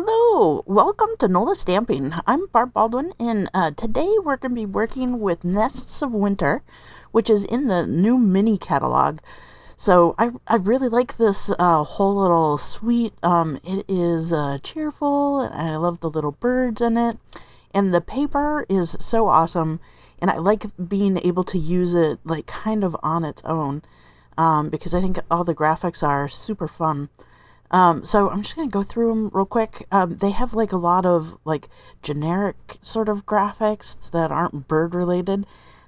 Hello, welcome to NOLA Stamping. I'm Barb Baldwin, and today we're going to be working with Nests of Winter, which is in the new mini catalog. So I really like this whole little suite. It is cheerful, and I love the little birds in it. And the paper is so awesome, and I like being able to use it like kind of on its own, because I think all the graphics are super fun. So I'm just going to go through them real quick. They have like a lot of like generic sort of graphics that aren't bird related.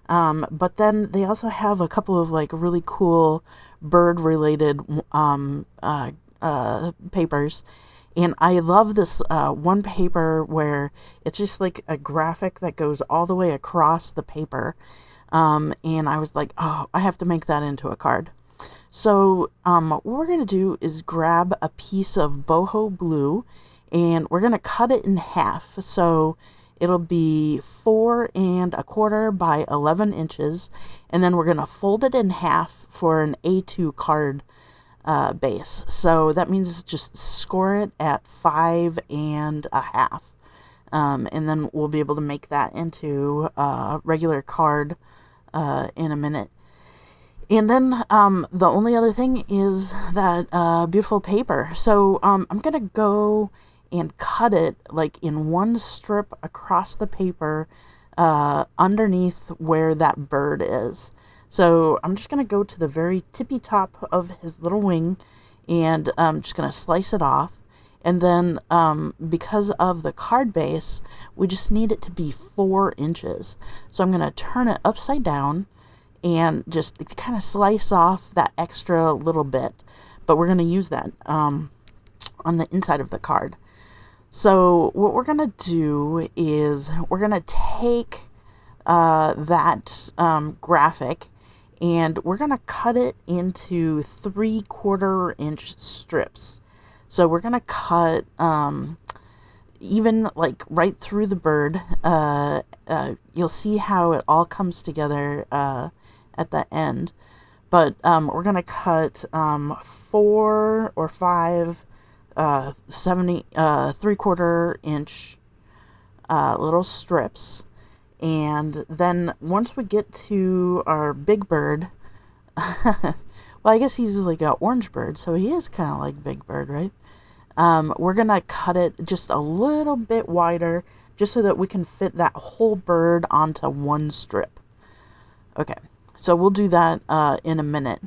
But then they also have a couple of like really cool bird related papers. And I love this one paper where it's just like a graphic that goes all the way across the paper. And I was like, oh, I have to make that into a card. So what we're going to do is grab a piece of boho blue and we're going to cut it in half. So it'll be 4¼ by 11 inches. And then we're going to fold it in half for an A2 card base. So that means just score it at 5½ and then we'll be able to make that into a regular card in a minute. And then the only other thing is that beautiful paper. So I'm going to go and cut it like in one strip across the paper underneath where that bird is. So I'm just going to go to the very tippy top of his little wing and I'm just going to slice it off. And then because of the card base, we just need it to be 4 inches. So I'm going to turn it upside down and just kind of slice off that extra little bit. But we're going to use that on the inside of the card. So what we're going to do is we're going to take that graphic and we're going to cut it into 3/4 inch strips. So we're going to cut even like right through the bird. You'll see how it all comes together at the end, but we're gonna cut 4 or 5 3/4 inch little strips, and then once we get to our big bird, well, I guess he's like an orange bird, so he is kind of like Big Bird, right? We're gonna cut it just a little bit wider, just so that we can fit that whole bird onto one strip. Okay, so we'll do that in a minute.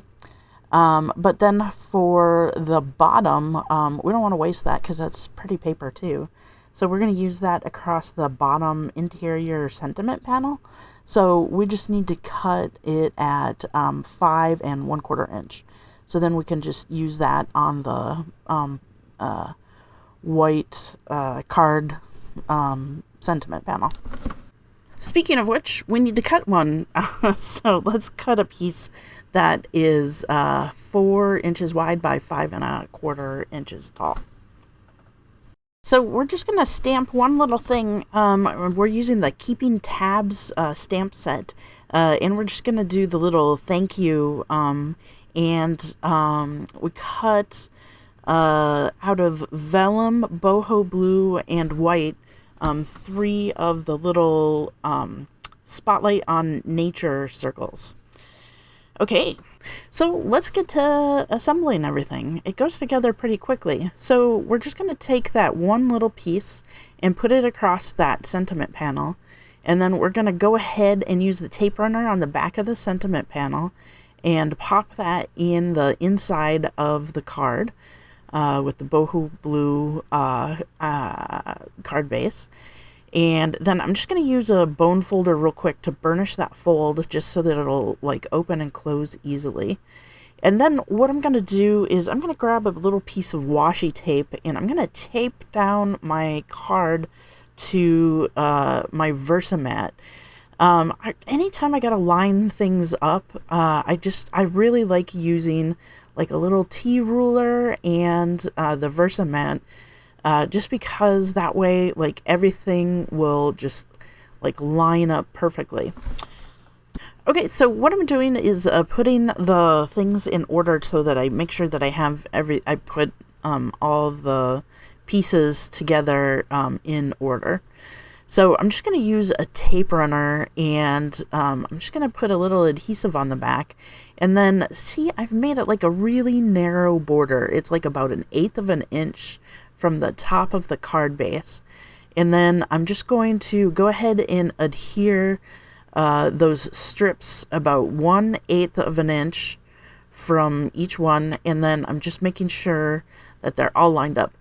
But then for the bottom, we don't want to waste that because that's pretty paper too. So we're going to use that across the bottom interior sentiment panel. So we just need to cut it at 5¼ inch. So then we can just use that on the white card sentiment panel. Speaking of which, we need to cut one. So let's cut a piece that is 4 inches wide by 5¼ inches tall. So we're just going to stamp one little thing. We're using the Keeping Tabs stamp set. And we're just going to do the little thank you. And we cut out of vellum, boho blue, and white 3 of the little spotlight on nature circles. Okay, so let's get to assembling everything. It goes together pretty quickly. So we're just going to take that one little piece and put it across that sentiment panel. And then we're going to go ahead and use the tape runner on the back of the sentiment panel and pop that in the inside of the card. With the boho blue card base. And then I'm just going to use a bone folder real quick to burnish that fold just so that it'll like open and close easily. And then what I'm going to do is I'm going to grab a little piece of washi tape and I'm going to tape down my card to my Versamat. Anytime I got to line things up, I really like using like a little T-ruler and the Versamat, just because that way like everything will just like line up perfectly. Okay, so what I'm doing is putting the things in order so that I make sure that I have I put all of the pieces together in order. So I'm just going to use a tape runner, and I'm just going to put a little adhesive on the back, and then see, I've made it like a really narrow border. It's like about 1/8 of an inch from the top of the card base. And then I'm just going to go ahead and adhere those strips about 1/8 of an inch from each one, and then I'm just making sure that they're all lined up.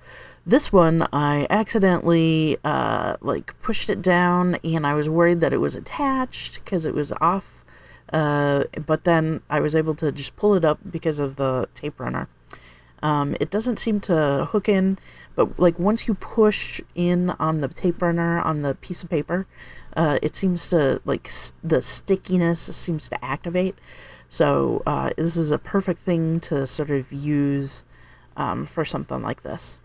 This one, I accidentally like pushed it down, and I was worried that it was attached because it was off, but then I was able to just pull it up because of the tape runner. It doesn't seem to hook in, but like once you push in on the tape runner on the piece of paper, it seems to, like, the stickiness seems to activate. So this is a perfect thing to sort of use for something like this.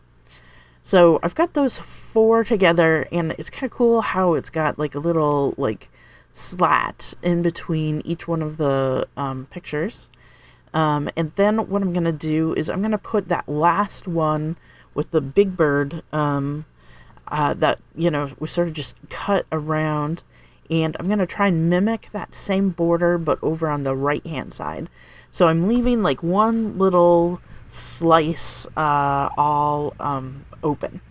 So I've got those 4 together, and it's kind of cool how it's got like a little like slat in between each one of the pictures. And then what I'm going to do is I'm going to put that last one with the big bird that, you know, we sort of just cut around, and I'm going to try and mimic that same border but over on the right hand side. So I'm leaving like one little slice all open,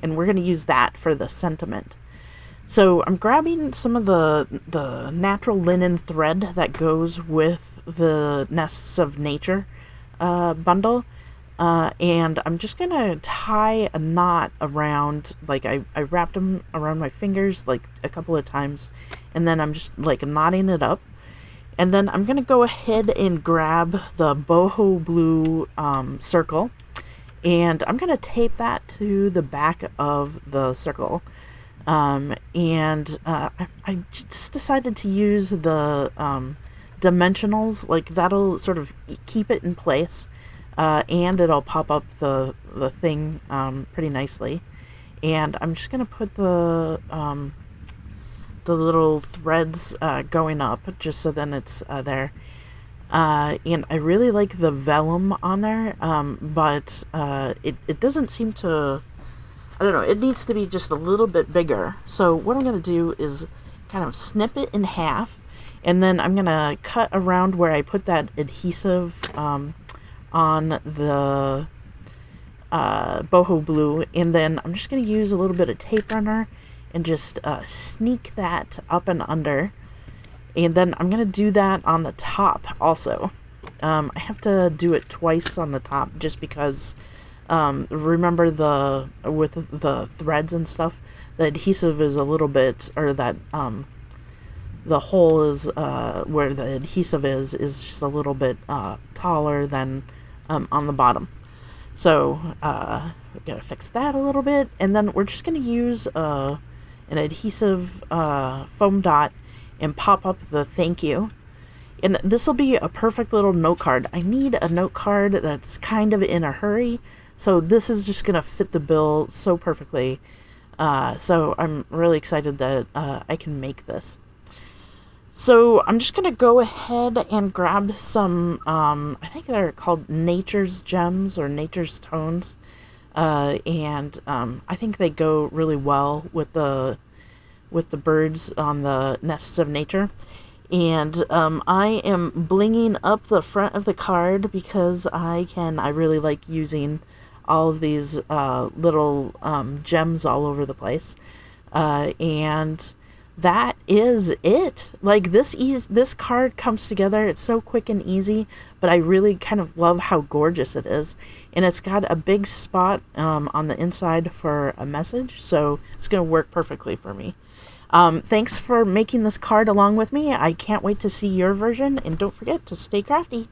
and we're going to use that for the sentiment. So I'm grabbing some of the natural linen thread that goes with the Nests of Nature bundle, and I'm just going to tie a knot around, like I wrapped them around my fingers like a couple of times, and then I'm just like knotting it up. And then I'm going to go ahead and grab the boho blue circle, and I'm going to tape that to the back of the circle. I just decided to use the dimensionals, like that'll sort of keep it in place, and it'll pop up the thing pretty nicely. And I'm just going to put the little threads going up, just so then it's there. And I really like the vellum on there, but it doesn't seem to, I don't know, it needs to be just a little bit bigger. So what I'm going to do is kind of snip it in half, and then I'm going to cut around where I put that adhesive on the boho blue, and then I'm just going to use a little bit of tape runner and just sneak that up and under. And then I'm going to do that on the top also. I have to do it twice on the top just because, remember with the threads and stuff, the adhesive is a little bit, or that the hole is where the adhesive is just a little bit taller than on the bottom. So we're going to fix that a little bit, and then we're just going to use an adhesive foam dot and pop up the thank you. And this will be a perfect little note card. I need a note card that's kind of in a hurry, so this is just going to fit the bill so perfectly. So I'm really excited that I can make this. So I'm just going to go ahead and grab some, I think they're called Nature's Gems or Nature's Tones. And I think they go really well with the birds on the Nests of Nature. And I am blinging up the front of the card because I really like using all of these little gems all over the place. And that is it. Like, this card comes together. It's so quick and easy, but I really kind of love how gorgeous it is. And it's got a big spot on the inside for a message, so it's going to work perfectly for me. Thanks for making this card along with me. I can't wait to see your version, and don't forget to stay crafty.